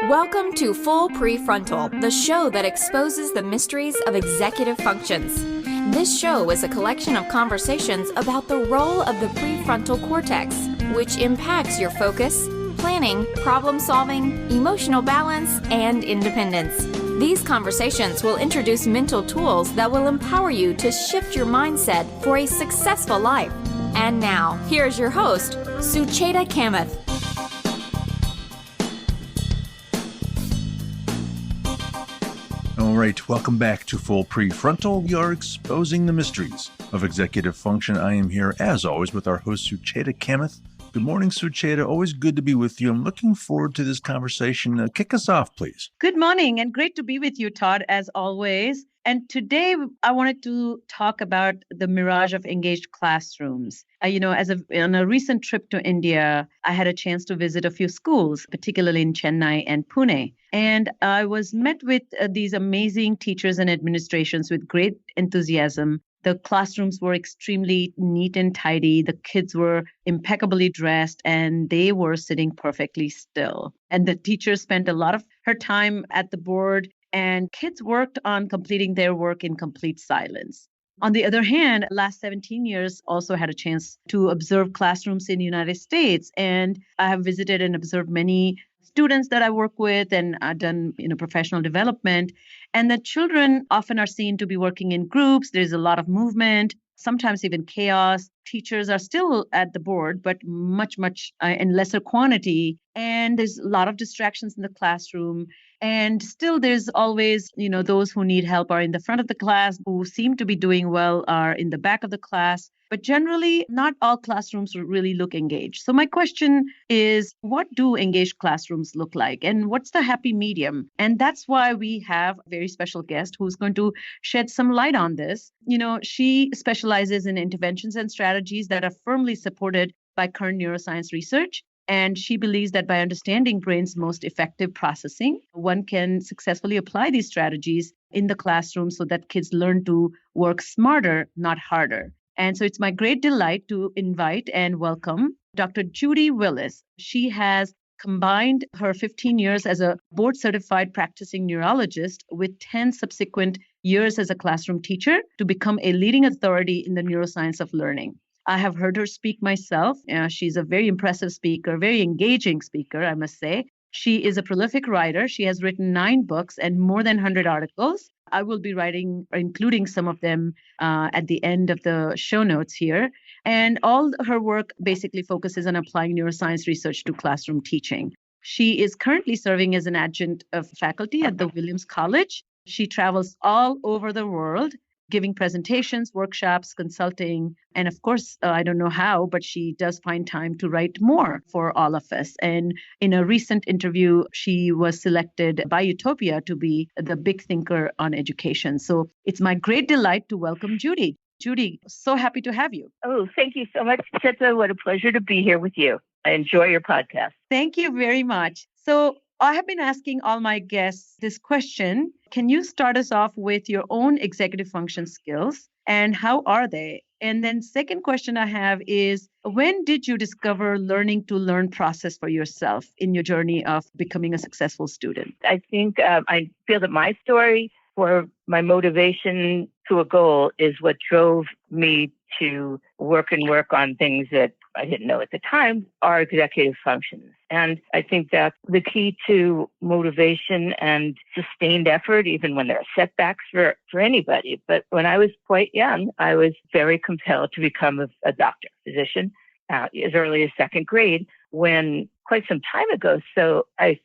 Welcome to Full PreFrontal, the show that exposes the mysteries of executive functions. This show is a collection of conversations about the role of the prefrontal cortex, which impacts your focus, planning, problem-solving, emotional balance, and independence. These conversations will introduce mental tools that will empower you to shift your mindset for a successful life. And now, here's your host, Sucheta Kamath. All right, welcome back to Full PreFrontal. We are exposing the mysteries of executive function. I am here, as always, with our host, Sucheta Kamath. Good morning, Sucheta. Always good to be with you. I'm looking forward to this conversation. Kick us off, please. Good morning, and great to be with you, Todd, as always. And today, I wanted to talk about the mirage of engaged classrooms. On a recent trip to India, I had a chance to visit a few schools, particularly in Chennai and Pune. And I was met with these amazing teachers and administrations with great enthusiasm. The classrooms were extremely neat and tidy. The kids were impeccably dressed, and they were sitting perfectly still. And the teacher spent a lot of her time at the board, and kids worked on completing their work in complete silence. On the other hand, last 17 years also had a chance to observe classrooms in the United States. And I have visited and observed many students that I work with and done professional development. And the children often are seen to be working in groups. There's a lot of movement, sometimes even chaos. Teachers are still at the board, but much in lesser quantity. And there's a lot of distractions in the classroom. And still there's always, those who need help are in the front of the class, who seem to be doing well are in the back of the class. But generally, not all classrooms really look engaged. So my question is, what do engaged classrooms look like? And what's the happy medium? And that's why we have a very special guest who's going to shed some light on this. She specializes in interventions and strategies that are firmly supported by current neuroscience research. And she believes that by understanding brain's most effective processing, one can successfully apply these strategies in the classroom so that kids learn to work smarter, not harder. And so it's my great delight to invite and welcome Dr. Judy Willis. She has combined her 15 years as a board-certified practicing neurologist with 10 subsequent years as a classroom teacher to become a leading authority in the neuroscience of learning. I have heard her speak myself. She's a very impressive speaker, very engaging speaker, I must say. She is a prolific writer. She has written 9 books and more than 100 articles. I will be including some of them at the end of the show notes here. And all her work basically focuses on applying neuroscience research to classroom teaching. She is currently serving as an adjunct of faculty at the Williams College. She travels all over the world, giving presentations, workshops, consulting, and of course, I don't know how, but she does find time to write more for all of us. And in a recent interview, she was selected by Utopia to be the big thinker on education. So it's my great delight to welcome Judy. Judy, so happy to have you. Oh, thank you so much, Cheta. What a pleasure to be here with you. I enjoy your podcast. Thank you very much. So I have been asking all my guests this question. Can you start us off with your own executive function skills and how are they? And then second question I have is, when did you discover learning to learn process for yourself in your journey of becoming a successful student? I think I feel that my story for my motivation to a goal is what drove me to work on things that I didn't know at the time are executive functions. And I think that's the key to motivation and sustained effort, even when there are setbacks for anybody. But when I was quite young, I was very compelled to become a doctor, physician, as early as second grade, when quite some time ago. So I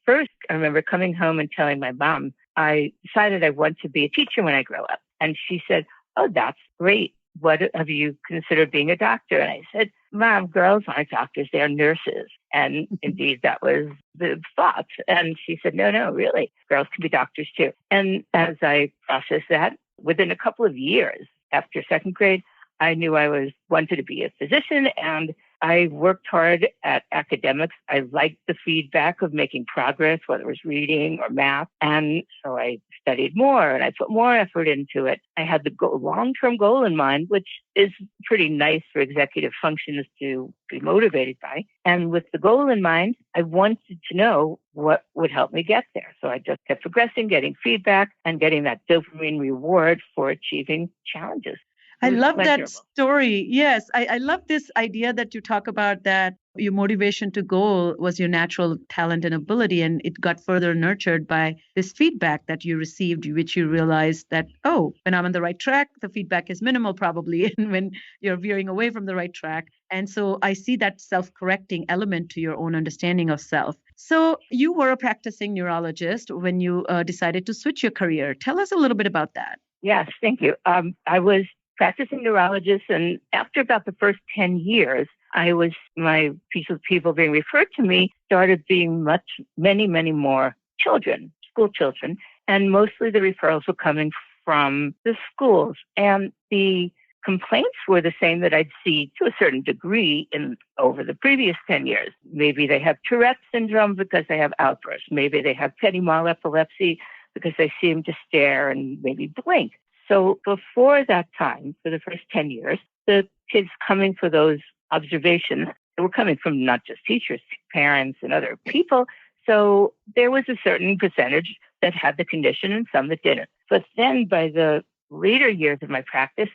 remember coming home and telling my mom, I decided I want to be a teacher when I grow up. And she said, "Oh, that's great. What have you considered being a doctor?" And I said, "Mom, girls aren't doctors, they're nurses." And indeed, that was the thought. And she said, no, really, girls can be doctors too. And as I processed that, within a couple of years after second grade, I knew I wanted to be a physician. And I worked hard at academics. I liked the feedback of making progress, whether it was reading or math. And so I studied more and I put more effort into it. I had the long-term goal in mind, which is pretty nice for executive functions to be motivated by. And with the goal in mind, I wanted to know what would help me get there. So I just kept progressing, getting feedback, and getting that dopamine reward for achieving challenges. I love that story. Yes, I love this idea that you talk about, that your motivation to goal was your natural talent and ability, and it got further nurtured by this feedback that you received, which you realized that, oh, when I'm on the right track, the feedback is minimal probably, and when you're veering away from the right track. And so I see that self-correcting element to your own understanding of self. So you were a practicing neurologist when you decided to switch your career. Tell us a little bit about that. Yes, thank you. I was practicing neurologist, and after about the first 10 years, my piece of people being referred to me started being many more children, school children, and mostly the referrals were coming from the schools. And the complaints were the same that I'd see to a certain degree over the previous 10 years. Maybe they have Tourette syndrome because they have outbursts. Maybe they have petit mal epilepsy because they seem to stare and maybe blink. So before that time, for the first 10 years, the kids coming for those observations, they were coming from not just teachers, parents, and other people. So there was a certain percentage that had the condition and some that didn't. But then by the later years of my practice,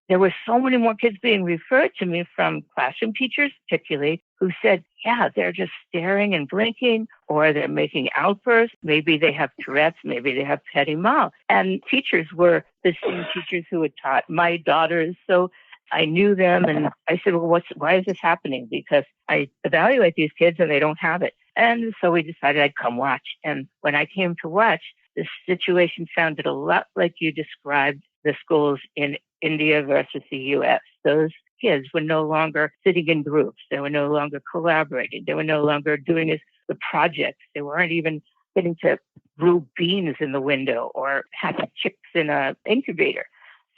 there were so many more kids being referred to me from classroom teachers, particularly, who said, yeah, they're just staring and blinking, or they're making outbursts. Maybe they have Tourette's, maybe they have petit mal. And teachers were the same teachers who had taught my daughters. So I knew them, and I said, well, why is this happening? Because I evaluate these kids and they don't have it. And so we decided I'd come watch. And when I came to watch, the situation sounded a lot like you described the schools in India versus the U.S. Those kids were no longer sitting in groups. They were no longer collaborating. They were no longer doing the projects. They weren't even getting to brew beans in the window or hatch chicks in an incubator.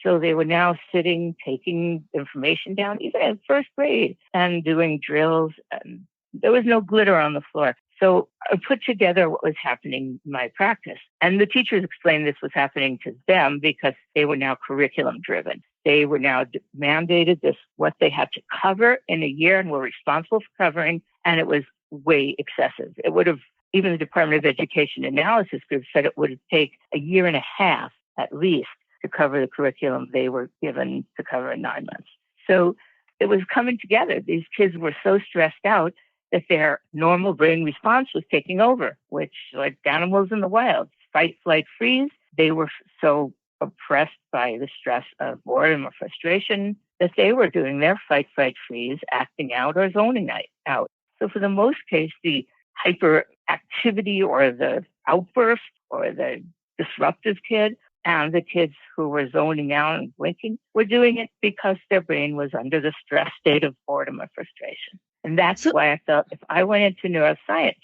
So they were now sitting, taking information down, even in first grade, and doing drills. And there was no glitter on the floor. So I put together what was happening in my practice. And the teachers explained this was happening to them because they were now curriculum driven. They were now mandated what they had to cover in a year and were responsible for covering. And it was way excessive. It would have, even the Department of Education Analysis Group said it would take a year and a half at least to cover the curriculum they were given to cover in 9 months. So it was coming together. These kids were so stressed out that their normal brain response was taking over, which, like animals in the wild, fight, flight, freeze. They were so oppressed by the stress of boredom or frustration that they were doing their fight, flight, freeze, acting out or zoning out. So for the most case, the hyperactivity or the outburst or the disruptive kid and the kids who were zoning out and blinking were doing it because their brain was under the stress state of boredom or frustration. And that's why I felt if I went into neuroscience,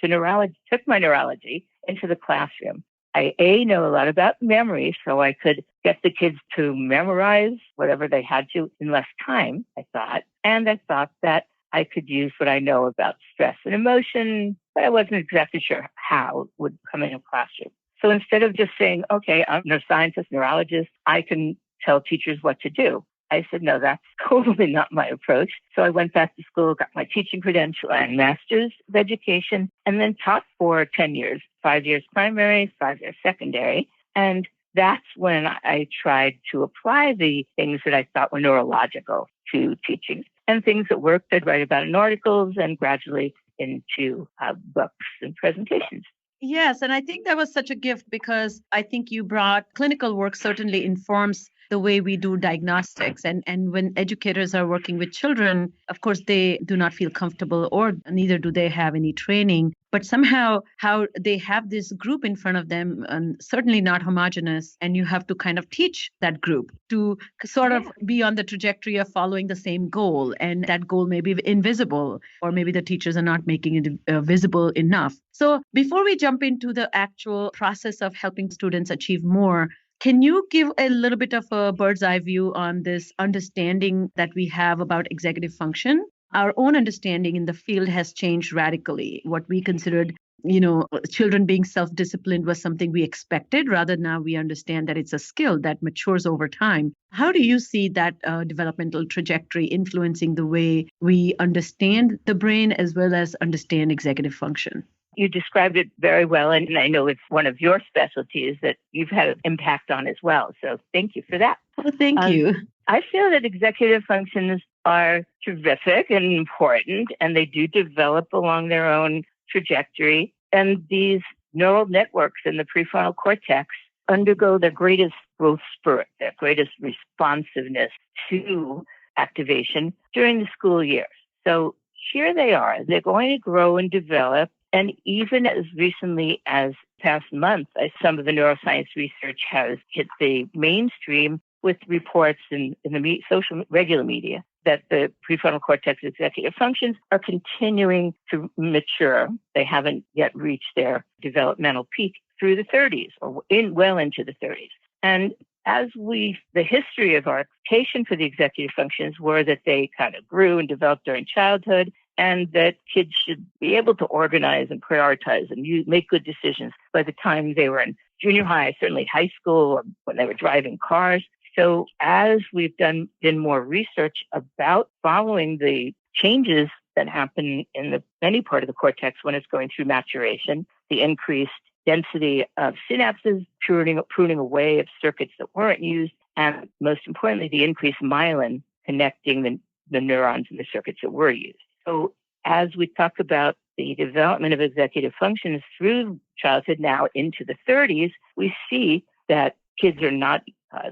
took my neurology into the classroom, I know a lot about memory, so I could get the kids to memorize whatever they had to in less time, I thought. And I thought that I could use what I know about stress and emotion, but I wasn't exactly sure how it would come in a classroom. So instead of just saying, okay, I'm a neuroscientist, neurologist, I can tell teachers what to do, I said, no, that's totally not my approach. So I went back to school, got my teaching credential and master's of education, and then taught for 10 years, 5 years primary, 5 years secondary. And that's when I tried to apply the things that I thought were neurological to teaching. And things that worked, I'd write about in articles and gradually into books and presentations. Yes, and I think that was such a gift because I think you brought clinical work certainly informs the way we do diagnostics. And when educators are working with children, of course, they do not feel comfortable or neither do they have any training. But somehow how they have this group in front of them, and certainly not homogenous, and you have to kind of teach that group to sort of be on the trajectory of following the same goal. And that goal may be invisible, or maybe the teachers are not making it visible enough. So before we jump into the actual process of helping students achieve more, can you give a little bit of a bird's eye view on this understanding that we have about executive function? our own understanding in the field has changed radically. What we considered children being self-disciplined was something we expected. Rather, now we understand that it's a skill that matures over time. How do you see that developmental trajectory influencing the way we understand the brain as well as understand executive function? You described it very well, and I know it's one of your specialties that you've had an impact on as well. So thank you for that. Well, thank you. I feel that executive functions are terrific and important, and they do develop along their own trajectory. And these neural networks in the prefrontal cortex undergo their greatest growth spurt, their greatest responsiveness to activation during the school years. So here they are. They're going to grow and develop. And even as recently as past month, some of the neuroscience research has hit the mainstream with reports in the regular media that the prefrontal cortex executive functions are continuing to mature. They haven't yet reached their developmental peak through the 30s or well into the 30s. And as the history of our education for the executive functions were that they kind of grew and developed during childhood, and that kids should be able to organize and prioritize and make good decisions by the time they were in junior high, certainly high school, or when they were driving cars. So as we've done more research about following the changes that happen in any part of the cortex when it's going through maturation, the increased density of synapses, pruning away of circuits that weren't used, and most importantly, the increased myelin connecting the neurons in the circuits that were used. So as we talk about the development of executive functions through childhood now into the 30s, we see that kids are not,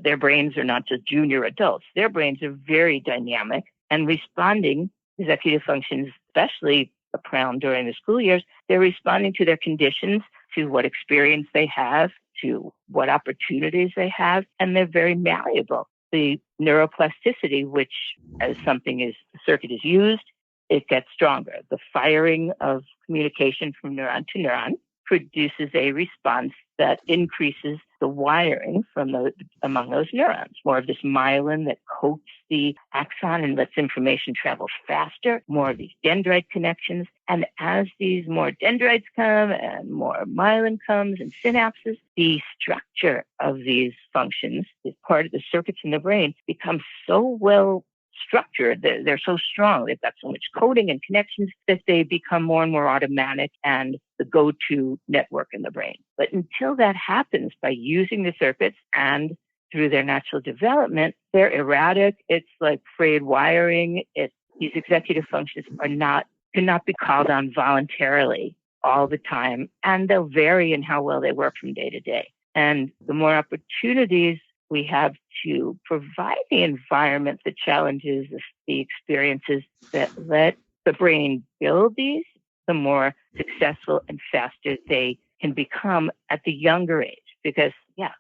their brains are not just junior adults. Their brains are very dynamic and responding executive functions, especially around during the school years, they're responding to their conditions, to what experience they have, to what opportunities they have, and they're very malleable. The neuroplasticity, which as a circuit is used, it gets stronger. The firing of communication from neuron to neuron produces a response that increases the wiring among those neurons. More of this myelin that coats the axon and lets information travel faster, more of these dendrite connections. And as these more dendrites come and more myelin comes and synapses, the structure of these functions, as part of the circuits in the brain, becomes so well structured. They're so strong. They've got so much coding and connections that they become more and more automatic and the go-to network in the brain. But until that happens by using the circuits and through their natural development, they're erratic. It's like frayed wiring. These executive functions cannot be called on voluntarily all the time, and they'll vary in how well they work from day to day. And the more opportunities we have to provide the environment, the challenges, the experiences that let the brain build these, the more successful and faster they can become at the younger age. Because,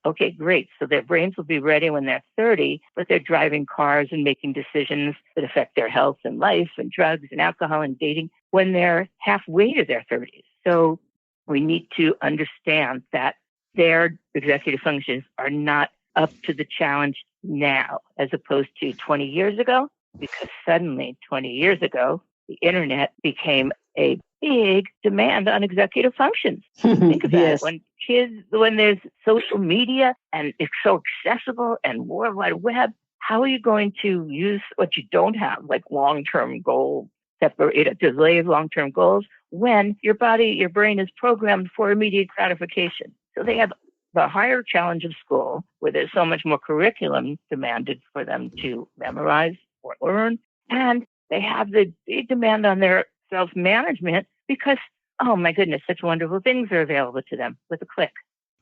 okay, great. So their brains will be ready when they're 30, but they're driving cars and making decisions that affect their health and life and drugs and alcohol and dating when they're halfway to their 30s. So we need to understand that their executive functions are not up to the challenge now as opposed to 20 years ago, because suddenly 20 years ago, the internet became a big demand on executive functions. Think about Yes. it. When there's social media and it's so accessible and World Wide Web, how are you going to use what you don't have, like long-term goal, delay of long-term goals, when your brain is programmed for immediate gratification? So they have the higher challenge of school, where there's so much more curriculum demanded for them to memorize or learn. And they have the big demand on their self-management because, oh my goodness, such wonderful things are available to them with a click.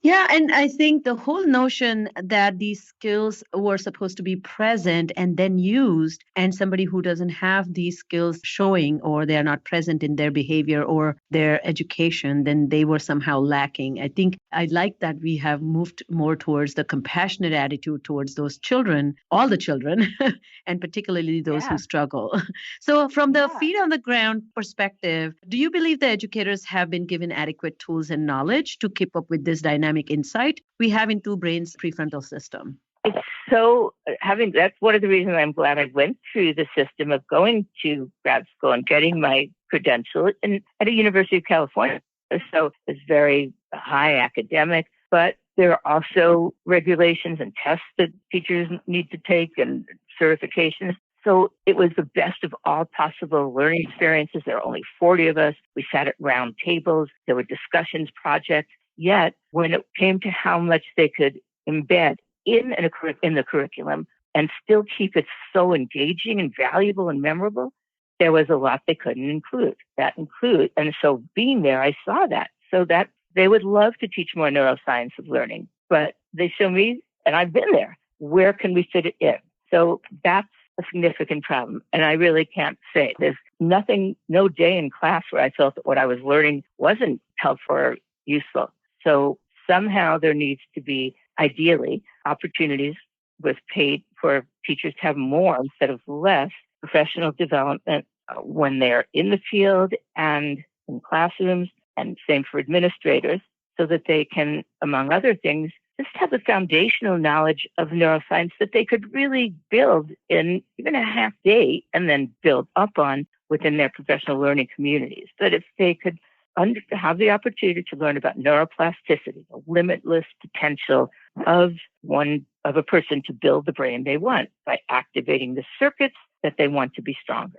Yeah, and I think the whole notion that these skills were supposed to be present and then used, and somebody who doesn't have these skills showing or they're not present in their behavior or their education, then they were somehow lacking. I think I like that we have moved more towards the compassionate attitude towards those children, all the children, and particularly those who struggle. So from the feet on the ground perspective, do you believe the educators have been given adequate tools and knowledge to keep up with this dynamic insight we have into brain's prefrontal system? It's So that's one of the reasons I'm glad I went through the system of going to grad school and getting my credential at a University of California. So it's very high academic, but there are also regulations and tests that teachers need to take and certifications. So it was the best of all possible learning experiences. There were only 40 of us. We sat at round tables. There were discussions, projects. Yet when it came to how much they could embed in the curriculum and still keep it so engaging and valuable and memorable, there was a lot they couldn't include. And so being there, I saw that. So that they would love to teach more neuroscience of learning, but they show me, and I've been there, where can we fit it in? So that's a significant problem. And I really can't say. There's no day in class where I felt that what I was learning wasn't helpful or useful. So somehow there needs to be, ideally, opportunities with paid for teachers to have more instead of less professional development when they're in the field and in classrooms, and same for administrators, so that they can, among other things, just have the foundational knowledge of neuroscience that they could really build in even a half day and then build up on within their professional learning communities. But if they could have the opportunity to learn about neuroplasticity, the limitless potential of a person to build the brain they want by activating the circuits that they want to be stronger.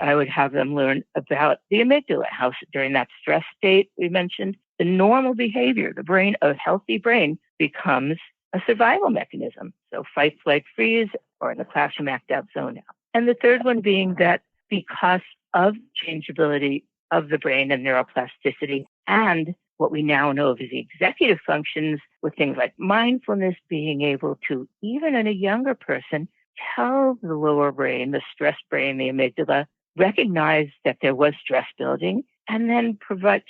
I would have them learn about the amygdala, how during that stress state we mentioned, the normal behavior, a healthy brain becomes a survival mechanism. So fight, flight, freeze, or in the classroom, act out, zone out. And the third one being that because of changeability of the brain and neuroplasticity and what we now know of as the executive functions with things like mindfulness, being able to, even in a younger person, tell the lower brain, the stress brain, the amygdala, recognize that there was stress building and then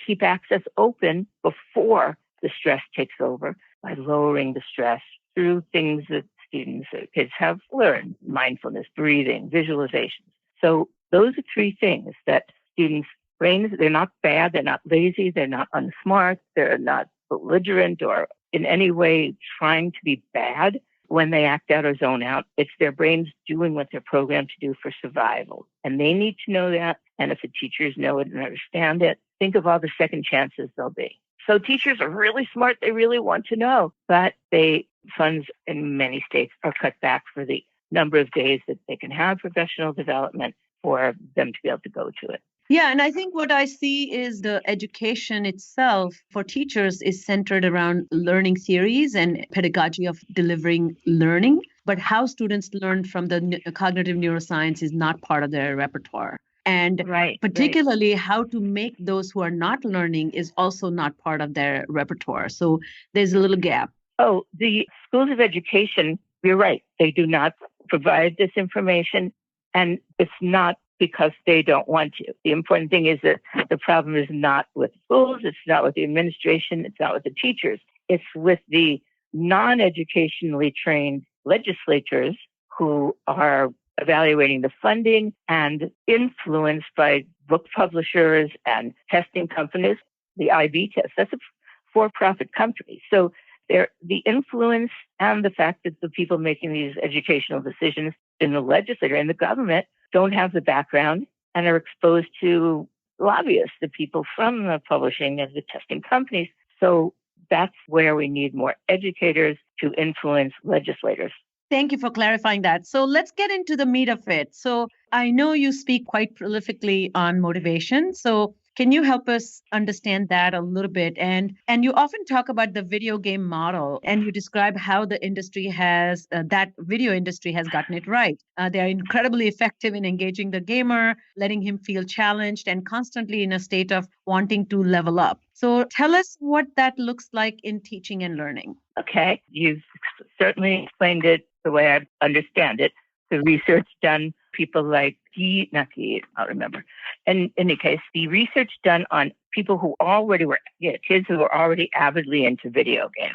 keep access open before the stress takes over by lowering the stress through things that kids have learned: mindfulness, breathing, visualizations. So those are three things that students' brains, they're not bad, they're not lazy, they're not unsmart, they're not belligerent or in any way trying to be bad when they act out or zone out. It's their brains doing what they're programmed to do for survival. And they need to know that. And if the teachers know it and understand it, think of all the second chances there'll be. So teachers are really smart. They really want to know, but funds in many states are cut back for the number of days that they can have professional development for them to be able to go to it. Yeah, and I think what I see is the education itself for teachers is centered around learning theories and pedagogy of delivering learning. But how students learn from the cognitive neuroscience is not part of their repertoire. And particularly how to make those who are not learning is also not part of their repertoire. So there's a little gap. Oh, the schools of education, you're right. They do not provide this information, and it's not because they don't want to. The important thing is that the problem is not with schools, it's not with the administration, it's not with the teachers. It's with the non-educationally trained legislators who are evaluating the funding and influenced by book publishers and testing companies. The IB test, that's a for-profit company. So the influence and the fact that the people making these educational decisions in the legislature and the government don't have the background and are exposed to lobbyists, the people from the publishing and the testing companies. So that's where we need more educators to influence legislators. Thank you for clarifying that. So let's get into the meat of it. So I know you speak quite prolifically on motivation. So can you help us understand that a little bit? And you often talk about the video game model, and you describe how the industry that video industry has gotten it right. They are incredibly effective in engaging the gamer, letting him feel challenged and constantly in a state of wanting to level up. So tell us what that looks like in teaching and learning. Okay, you've certainly explained it the way I understand it. The research done, people like I'll remember. In any case, the research done on people who already were, kids who were already avidly into video games.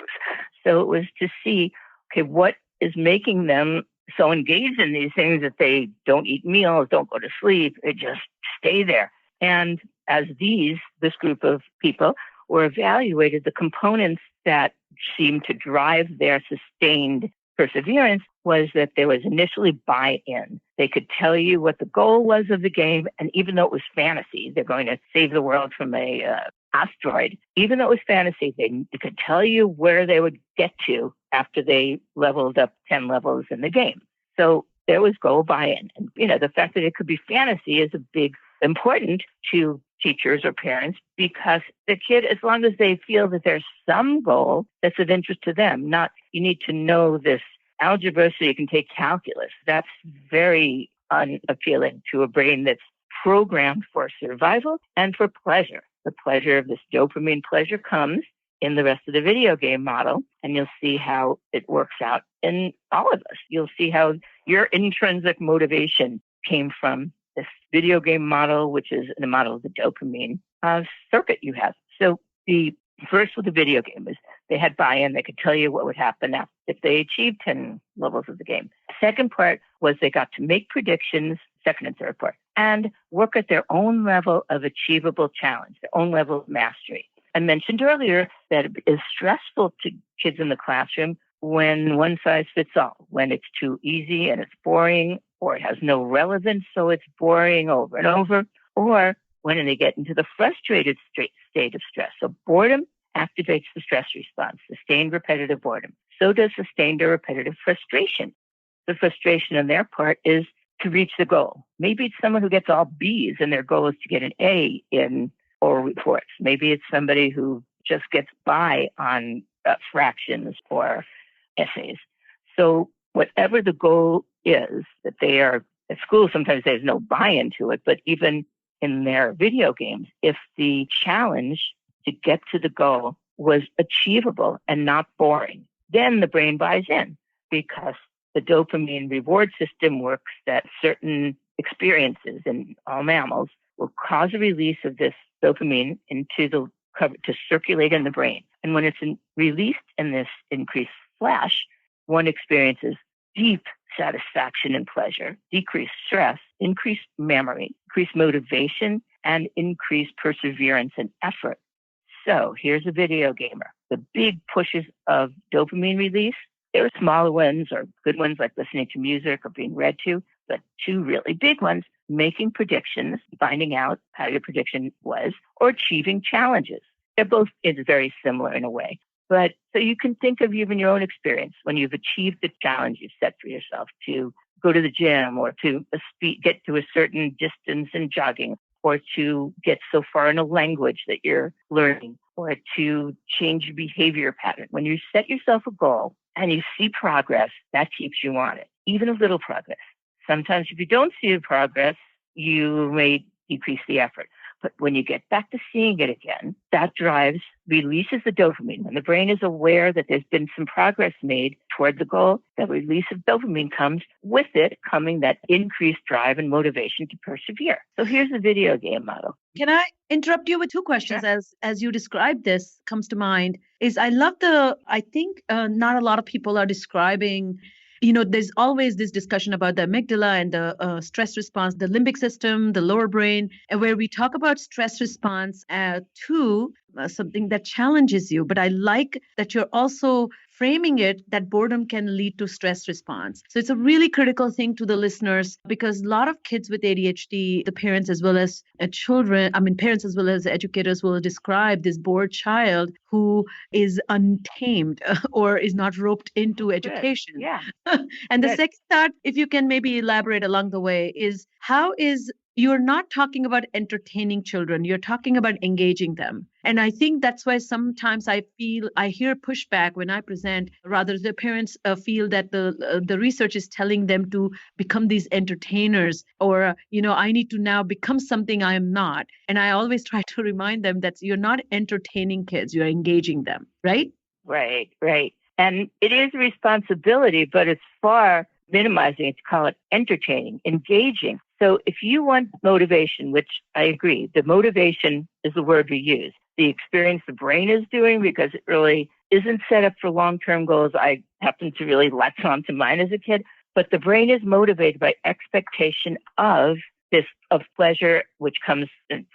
So it was to see, what is making them so engaged in these things that they don't eat meals, don't go to sleep, they just stay there. And as this group of people were evaluated, the components that seemed to drive their sustained perseverance was that there was initially buy-in. They could tell you what the goal was of the game, and even though it was fantasy, they're going to save the world from a asteroid. Even though it was fantasy, they could tell you where they would get to after they leveled up 10 levels in the game. So there was goal buy-in. And, the fact that it could be fantasy is important to teachers or parents, because the kid, as long as they feel that there's some goal that's of interest to them, not you need to know this algebra so you can take calculus. That's very unappealing to a brain that's programmed for survival and for pleasure. The pleasure of this dopamine pleasure comes in the rest of the video game model, and you'll see how it works out in all of us. You'll see how your intrinsic motivation came from this video game model, which is the model of the dopamine circuit you have. So the first with the video game is they had buy-in. They could tell you what would happen if they achieved 10 levels of the game. Second part was they got to make predictions, second and third part, and work at their own level of achievable challenge, their own level of mastery. I mentioned earlier that it is stressful to kids in the classroom when one size fits all, when it's too easy and it's boring, or it has no relevance, so it's boring over and over, or when they get into the frustrated state of stress. So boredom activates the stress response, sustained repetitive boredom. So does sustained or repetitive frustration. The frustration on their part is to reach the goal. Maybe it's someone who gets all B's and their goal is to get an A in oral reports. Maybe it's somebody who just gets by on fractions or essays. So whatever the goal is that they are at school, sometimes there's no buy-in to it, but even in their video games, if the challenge to get to the goal was achievable and not boring, then the brain buys in, because the dopamine reward system works that certain experiences in all mammals will cause a release of this dopamine into the cover to circulate in the brain. And when it's released in this increased flash, one experiences deep satisfaction and pleasure, decreased stress, increased memory, increased motivation, and increased perseverance and effort. So here's a video gamer. The big pushes of dopamine release, there are smaller ones or good ones like listening to music or being read to, but two really big ones, making predictions, finding out how your prediction was, or achieving challenges. They're both very similar in a way. But so you can think of even your own experience when you've achieved the challenge you've set for yourself to go to the gym or to get to a certain distance in jogging, or to get so far in a language that you're learning, or to change your behavior pattern. When you set yourself a goal and you see progress, that keeps you on it, even a little progress. Sometimes if you don't see the progress, you may decrease the effort. But when you get back to seeing it again, that releases the dopamine. When the brain is aware that there's been some progress made toward the goal, that release of dopamine comes with it, coming that increased drive and motivation to persevere. So here's the video game model. Can I interrupt you with two questions? Sure. As you describe this, comes to mind is I think not a lot of people are describing, there's always this discussion about the amygdala and the stress response, the limbic system, the lower brain, and where we talk about stress response to something that challenges you. But I like that you're also framing it that boredom can lead to stress response. So it's a really critical thing to the listeners, because a lot of kids with ADHD, the parents as well as parents as well as educators will describe this bored child who is untamed or is not roped into education. Good. Yeah. And the second thought, if you can maybe elaborate along the way, is you're not talking about entertaining children, you're talking about engaging them. And I think that's why sometimes I hear pushback when I present, rather the parents feel that the research is telling them to become these entertainers, or, I need to now become something I am not. And I always try to remind them that you're not entertaining kids, you're engaging them, right? Right. And it is a responsibility, but it's far minimizing it to call it entertaining, engaging. So if you want motivation, which I agree, the motivation is the word we use, the experience the brain is doing, because it really isn't set up for long-term goals. I happen to really latch on to mine as a kid, but the brain is motivated by expectation of pleasure, which comes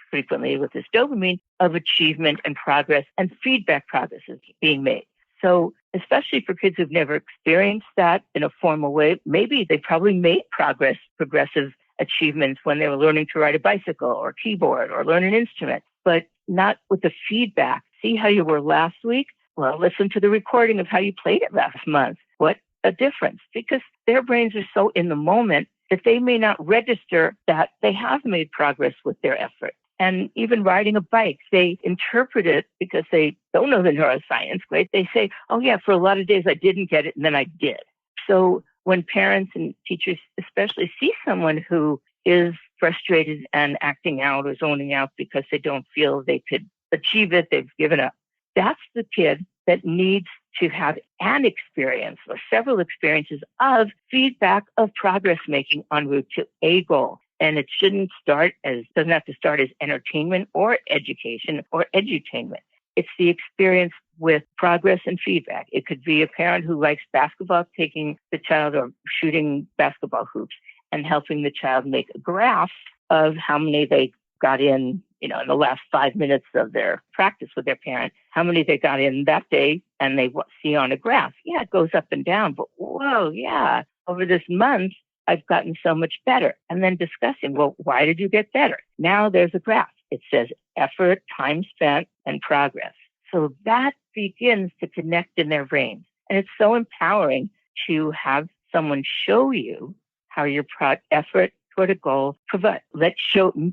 frequently with this dopamine, of achievement and progress and feedback progress is being made. So especially for kids who've never experienced that in a formal way, maybe they probably made progressive achievements when they were learning to ride a bicycle or keyboard or learn an instrument, but not with the feedback. See how you were last week? Well, listen to the recording of how you played it last month. What a difference, because their brains are so in the moment that they may not register that they have made progress with their effort. And even riding a bike, they interpret it because they don't know the neuroscience, right? They say, oh yeah, for a lot of days I didn't get it and then I did. So when parents and teachers especially see someone who is frustrated and acting out or zoning out because they don't feel they could achieve it, they've given up, that's the kid that needs to have an experience or several experiences of feedback of progress making en route to a goal. And it doesn't have to start as entertainment or education or edutainment. It's the experience with progress and feedback. It could be a parent who likes basketball, taking the child or shooting basketball hoops and helping the child make a graph of how many they got in the last 5 minutes of their practice with their parent, how many they got in that day, and they see on a graph. Yeah, it goes up and down, but whoa, yeah, over this month, I've gotten so much better. And then discussing, well, why did you get better? Now there's a graph. It says effort, time spent, and progress. So that begins to connect in their brains. And it's so empowering to have someone show you how your effort toward a goal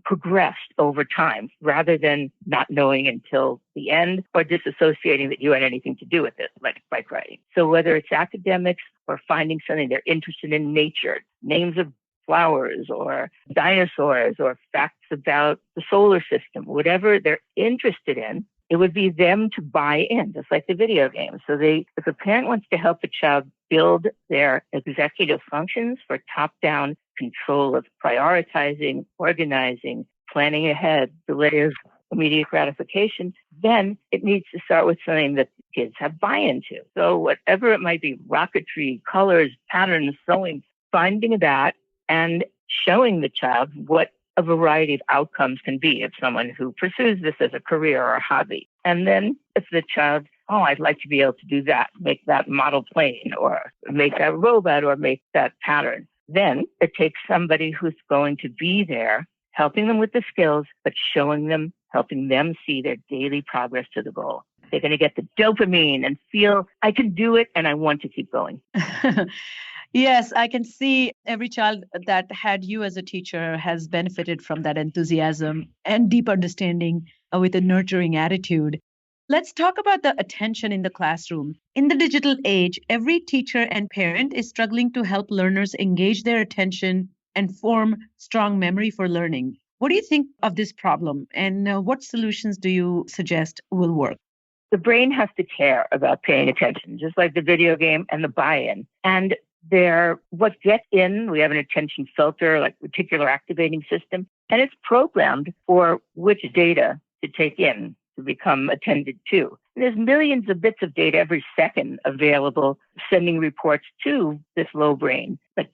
progressed over time, rather than not knowing until the end or disassociating that you had anything to do with it, like bike riding. So whether it's academics or finding something they're interested in nature, names of flowers or dinosaurs or facts about the solar system, whatever they're interested in, it would be them to buy in, just like the video game. So if a parent wants to help a child build their executive functions for top-down control of prioritizing, organizing, planning ahead, delay of immediate gratification, then it needs to start with something that kids have buy-in to. So whatever it might be, rocketry, colors, patterns, sewing, finding that and showing the child what a variety of outcomes can be if someone who pursues this as a career or a hobby. And then if the child, I'd like to be able to do that, make that model plane or make that robot or make that pattern. Then it takes somebody who's going to be there, helping them with the skills, but helping them see their daily progress to the goal. They're going to get the dopamine and feel, I can do it and I want to keep going. Yes, I can see every child that had you as a teacher has benefited from that enthusiasm and deep understanding with a nurturing attitude. Let's talk about the attention in the classroom. In the digital age, every teacher and parent is struggling to help learners engage their attention and form strong memory for learning. What do you think of this problem, and what solutions do you suggest will work? The brain has to care about paying attention, just like the video game and the buy-in. And what gets in, we have an attention filter, like reticular activating system, and it's programmed for which data to take in to become attended to. And there's millions of bits of data every second available, sending reports to this low brain. But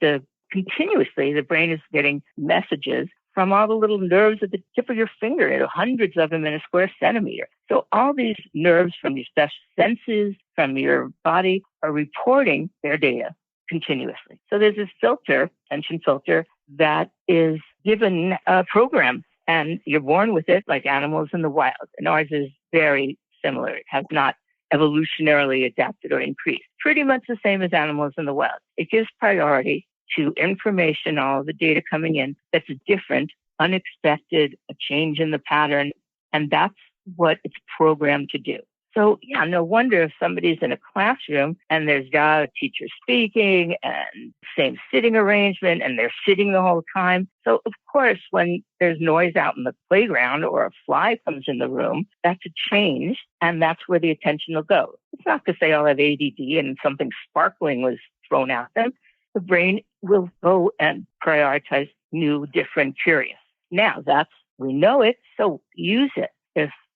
continuously, the brain is getting messages from all the little nerves at the tip of your finger, hundreds of them in a square centimeter. So all these nerves from your special senses, from your body, are reporting their data continuously. So there's this attention filter, that is given a program, and you're born with it like animals in the wild. And ours is very similar. It has not evolutionarily adapted or increased. Pretty much the same as animals in the wild. It gives priority to information, all the data coming in, that's different, unexpected, a change in the pattern, and that's what it's programmed to do. So, yeah, no wonder if somebody's in a classroom and there's a teacher speaking and same sitting arrangement and they're sitting the whole time. So, of course, when there's noise out in the playground or a fly comes in the room, that's a change, and that's where the attention will go. It's not to say I'll have ADD and something sparkling was thrown at them. The brain will go and prioritize new, different, curious. Now, we know it, so use it.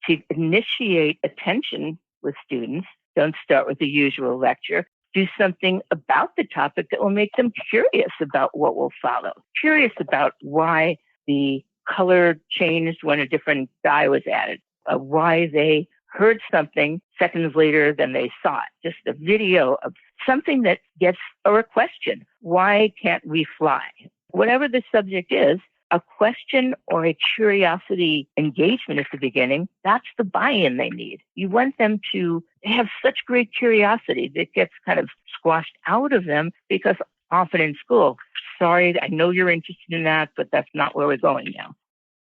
To initiate attention with students, don't start with the usual lecture. Do something about the topic that will make them curious about what will follow, curious about why the color changed when a different dye was added, why they heard something seconds later than they saw it. Just a video of something that gets, or a question. Why can't we fly? Whatever the subject is, a question or a curiosity engagement at the beginning, that's the buy-in they need. You want them to have such great curiosity that gets kind of squashed out of them because often in school, sorry, I know you're interested in that, but that's not where we're going now.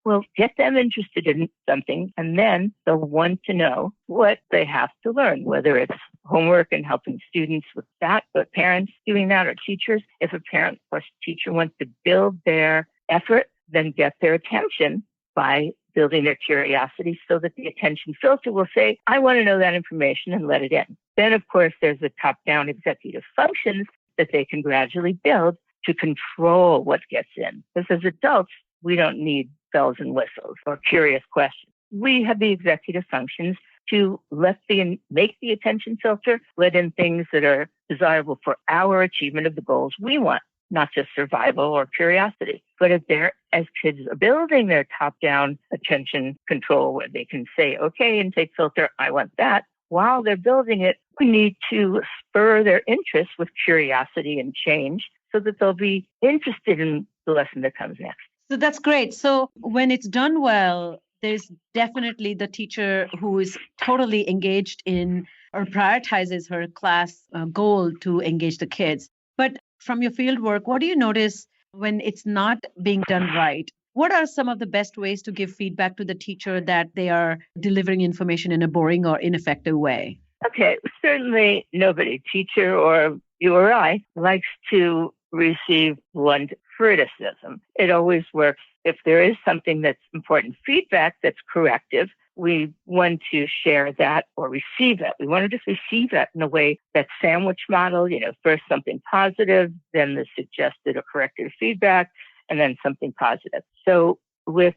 Well, get them interested in something, and then they'll want to know what they have to learn, whether it's homework and helping students with that, but parents doing that, or teachers. If a parent or teacher wants to build their effort, then get their attention by building their curiosity so that the attention filter will say, I want to know that information, and let it in. Then, of course, there's the top-down executive functions that they can gradually build to control what gets in. Because as adults, we don't need bells and whistles or curious questions. We have the executive functions to make the attention filter, let in things that are desirable for our achievement of the goals we want, not just survival or curiosity. But as kids are building their top-down attention control, where they can say, okay, intake filter, I want that. While they're building it, we need to spur their interest with curiosity and change so that they'll be interested in the lesson that comes next. So that's great. So when it's done well, there's definitely the teacher who is totally engaged in or prioritizes her class goal to engage the kids. But from your field work, what do you notice when it's not being done right? What are some of the best ways to give feedback to the teacher that they are delivering information in a boring or ineffective way? Okay, certainly nobody, teacher or you or I, likes to receive blunt criticism. It always works if there is something that's important feedback that's corrective. We want to share that or receive it. We want to just receive that in a way, that sandwich model, first something positive, then the suggested or corrective feedback, and then something positive. So with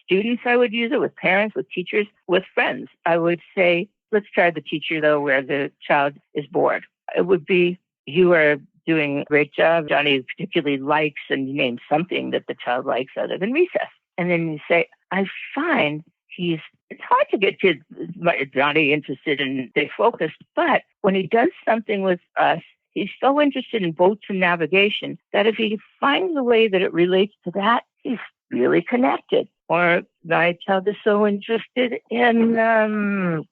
students, I would use it, with parents, with teachers, with friends. I would say, let's try the teacher, though, where the child is bored. It would be, you are doing a great job. Johnny particularly likes, and you name something that the child likes other than recess. And then you say, I find it's hard to get kids, Johnny, interested and stay focused, but when he does something with us, he's so interested in boats and navigation that if he finds a way that it relates to that, he's really connected. Or my child is so interested in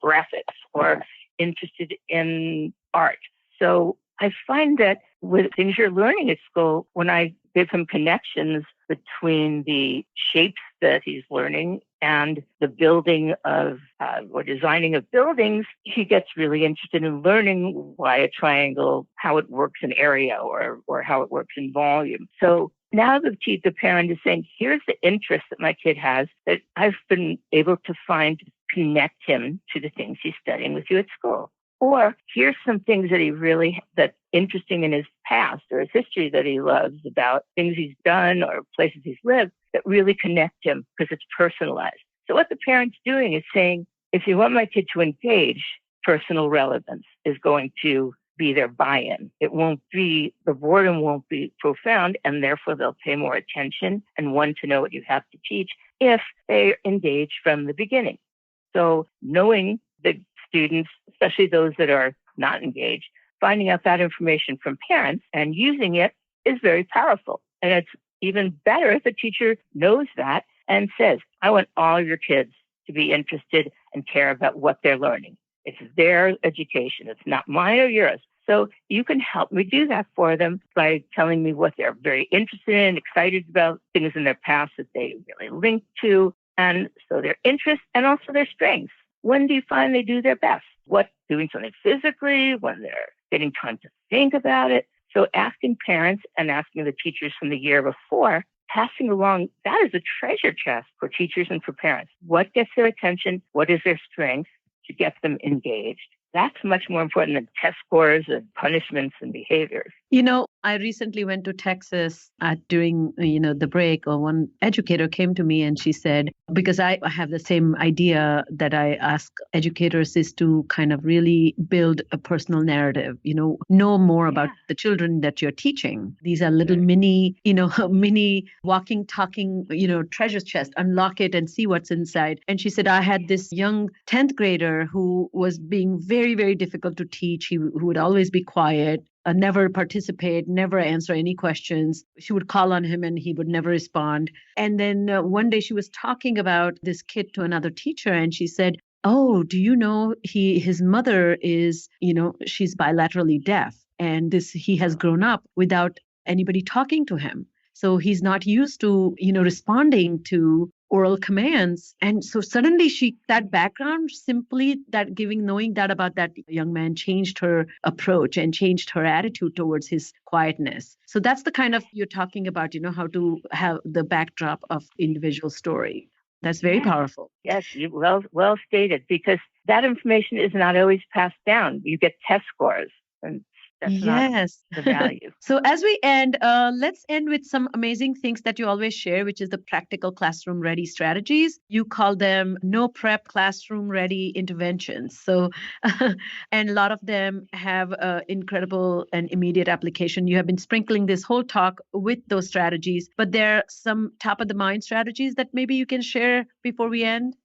graphics or interested in art. So I find that with things you're learning at school, when I give him connections between the shapes that he's learning and the building of or designing of buildings, he gets really interested in learning why a triangle, how it works in area or how it works in volume. So now the parent is saying, here's the interest that my kid has that I've been able to find to connect him to the things he's studying with you at school. Or here's some things that that's interesting in his past or his history that he loves about things he's done or places he's lived that really connect him because it's personalized. So what the parent's doing is saying, if you want my kid to engage, personal relevance is going to be their buy-in. The boredom won't be profound, and therefore they'll pay more attention and want to know what you have to teach if they engage from the beginning. So knowing the students, especially those that are not engaged, finding out that information from parents and using it is very powerful. And it's even better if a teacher knows that and says, I want all your kids to be interested and care about what they're learning. It's their education. It's not mine or yours. So you can help me do that for them by telling me what they're very interested in, excited about, things in their past that they really link to. And so their interests and also their strengths. When do you find they do their best? Doing something physically, when they're getting time to think about it. So asking parents and asking the teachers from the year before, passing along, that is a treasure chest for teachers and for parents. What gets their attention? What is their strength to get them engaged? That's much more important than test scores and punishments and behaviors. I recently went to Texas during, the break, or one educator came to me and she said, because I have the same idea that I ask educators is to kind of really build a personal narrative, know more about the children that you're teaching. These are little mini, mini walking, talking, treasure chest, unlock it and see what's inside. And she said, I had this young 10th grader who was being very, very difficult to teach. Who would always be quiet. Never participate, never answer any questions. She would call on him and he would never respond. And then one day she was talking about this kid to another teacher and she said, oh, do you know his mother is, she's bilaterally deaf and he has grown up without anybody talking to him. So he's not used to, responding to oral commands. And so suddenly that background, simply knowing that about that young man changed her approach and changed her attitude towards his quietness. So that's the kind of you're talking about, how to have the backdrop of individual story. That's very powerful. Yes, well stated, because that information is not always passed down. You get test scores, and that's not the value. So as we end, let's end with some amazing things that you always share, which is the practical classroom ready strategies. You call them no prep classroom ready interventions. So, and a lot of them have incredible and immediate application. You have been sprinkling this whole talk with those strategies, but there are some top of the mind strategies that maybe you can share before we end.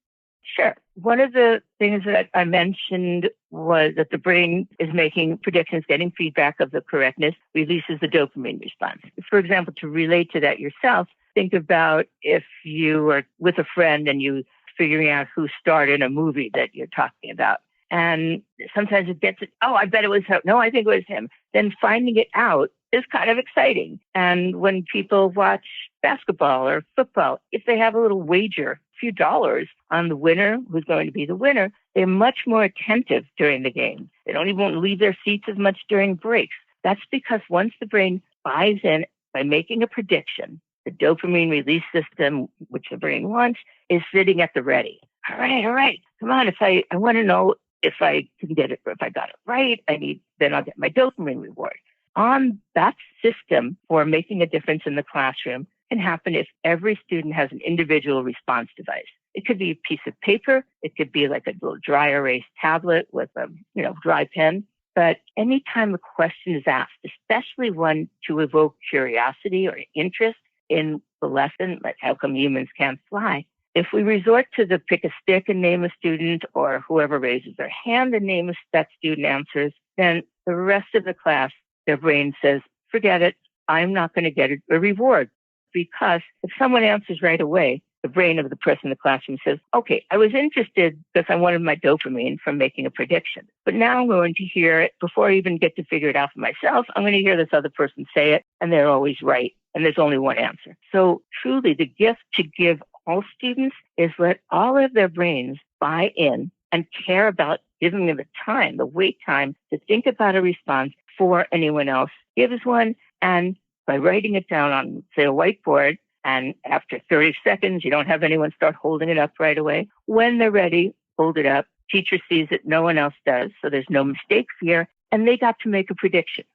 Sure. One of the things that I mentioned was that the brain is making predictions, getting feedback of the correctness, releases the dopamine response. For example, to relate to that yourself, think about if you are with a friend and you figuring out who starred in a movie that you're talking about. And sometimes it gets, I bet it was her. No, I think it was him. Then finding it out is kind of exciting. And when people watch basketball or football, if they have a little wager, a few dollars on the winner, who's going to be the winner, they're much more attentive during the game. They don't even leave their seats as much during breaks. That's because once the brain buys in by making a prediction, the dopamine release system, which the brain wants, is sitting at the ready. All right. Come on. I want to know if I can get it, if I got it right, then I'll get my dopamine reward. On that system for making a difference in the classroom can happen if every student has an individual response device. It could be a piece of paper. It could be like a little dry erase tablet with a dry pen. But anytime a question is asked, especially one to evoke curiosity or interest in the lesson, like how come humans can't fly, if we resort to the pick a stick and name a student, or whoever raises their hand and name that student answers, then the rest of the class, their brain says, forget it, I'm not going to get a reward. Because if someone answers right away, the brain of the person in the classroom says, okay, I was interested because I wanted my dopamine from making a prediction. But now I'm going to hear it before I even get to figure it out for myself. I'm going to hear this other person say it, and they're always right. And there's only one answer. So truly, the gift to give all students is let all of their brains buy in and care about giving them the time, the wait time to think about a response before anyone else gives one. And by writing it down on, say, a whiteboard, and after 30 seconds, you don't have anyone start holding it up right away. When they're ready, hold it up. Teacher sees it, no one else does. So there's no mistake fear, and they got to make a prediction.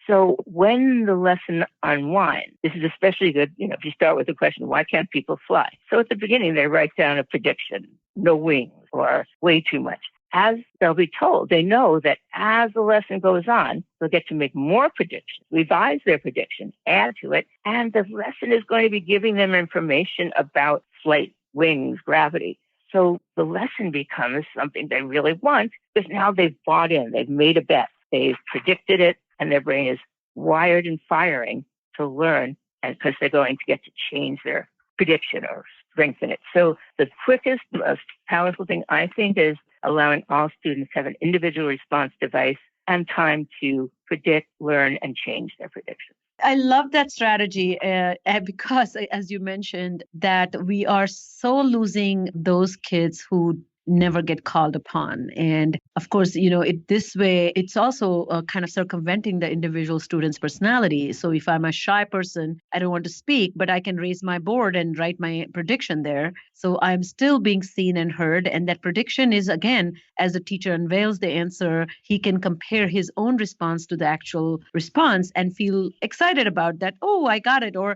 So when the lesson unwinds, this is especially good, if you start with the question, why can't people fly? So at the beginning, they write down a prediction, no wings or way too much. As they'll be told, they know that as the lesson goes on, they'll get to make more predictions, revise their predictions, add to it, and the lesson is going to be giving them information about flight, wings, gravity. So the lesson becomes something they really want because now they've bought in, they've made a bet, they've predicted it, and their brain is wired and firing to learn, and because they're going to get to change their prediction or strengthen it. So the quickest, most powerful thing I think is allowing all students to have an individual response device and time to predict, learn, and change their predictions. I love that strategy because, as you mentioned, that we are so losing those kids who never get called upon. And Of course, this way, it's also kind of circumventing the individual student's personality. So if I'm a shy person, I don't want to speak, but I can raise my board and write my prediction there. So I'm still being seen and heard. And that prediction is, again, as the teacher unveils the answer, he can compare his own response to the actual response and feel excited about that. Oh, I got it. Or,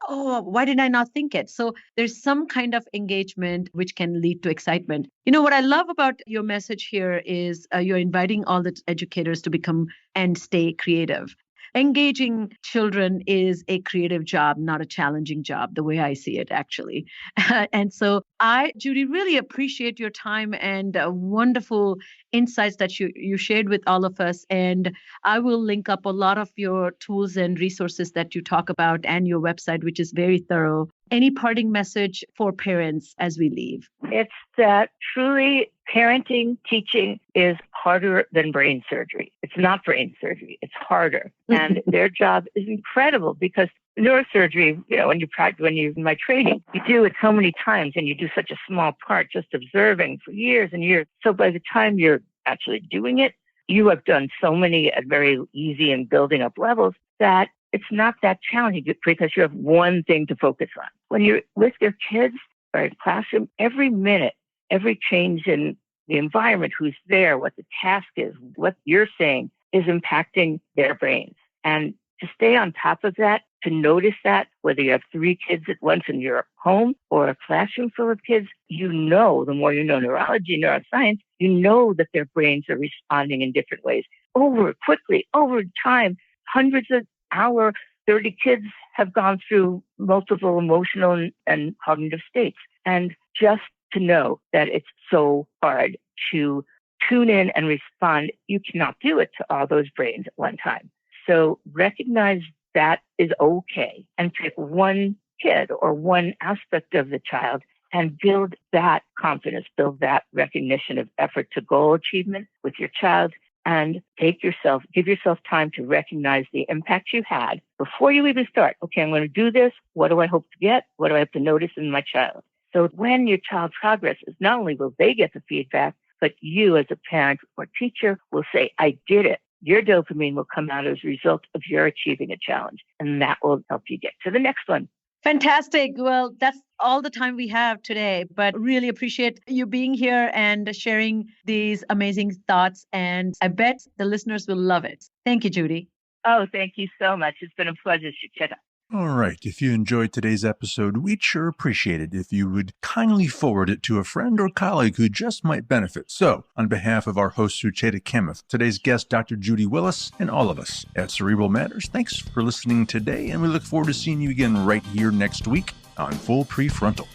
why did I not think it? So there's some kind of engagement which can lead to excitement. What I love about your message here is you're inviting all the educators to become and stay creative. Engaging children is a creative job, not a challenging job, the way I see it, actually. And so Judy, really appreciate your time and wonderful insights that you shared with all of us. And I will link up a lot of your tools and resources that you talk about and your website, which is very thorough. Any parting message for parents as we leave? It's that truly parenting, teaching is harder than brain surgery. It's not brain surgery. It's harder. And their job is incredible because neurosurgery, when you're in my training, you do it so many times and you do such a small part, just observing for years and years. So by the time you're actually doing it, you have done so many at very easy and building up levels that it's not that challenging because you have one thing to focus on. When you're with your kids or in classroom, every minute, every change in the environment, who's there, what the task is, what you're saying is impacting their brains. And to stay on top of that, to notice that, whether you have 3 kids at once in your home or a classroom full of kids, the more you know neurology, neuroscience, you know that their brains are responding in different ways. Over time, hundreds of our 30 kids have gone through multiple emotional and cognitive states. And just to know that it's so hard to tune in and respond, you cannot do it to all those brains at one time. So recognize that is okay and pick one kid or one aspect of the child and build that confidence, build that recognition of effort to goal achievement with your child. And give yourself time to recognize the impact you had before you even start. Okay, I'm going to do this. What do I hope to get? What do I have to notice in my child? So when your child progresses, not only will they get the feedback, but you as a parent or teacher will say, I did it. Your dopamine will come out as a result of your achieving a challenge. And that will help you get to the next one. Fantastic. Well, that's all the time we have today, but really appreciate you being here and sharing these amazing thoughts. And I bet the listeners will love it. Thank you, Judy. Oh, thank you so much. It's been a pleasure, Sucheta. All right. If you enjoyed today's episode, we'd sure appreciate it if you would kindly forward it to a friend or colleague who just might benefit. So, on behalf of our host, Sucheta Kamath, today's guest, Dr. Judy Willis, and all of us at Cerebral Matters, thanks for listening today, and we look forward to seeing you again right here next week on Full PreFrontal.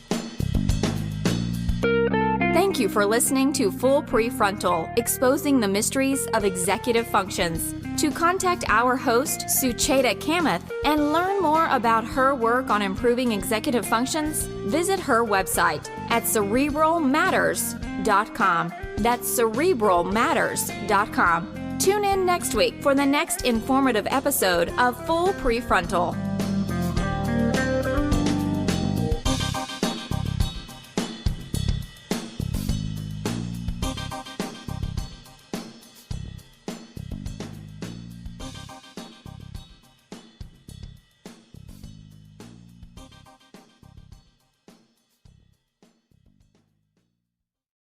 Thank you for listening to Full PreFrontal, exposing the mysteries of executive functions. To contact our host, Sucheta Kamath, and learn more about her work on improving executive functions, visit her website at cerebralmatters.com. That's cerebralmatters.com. Tune in next week for the next informative episode of Full PreFrontal.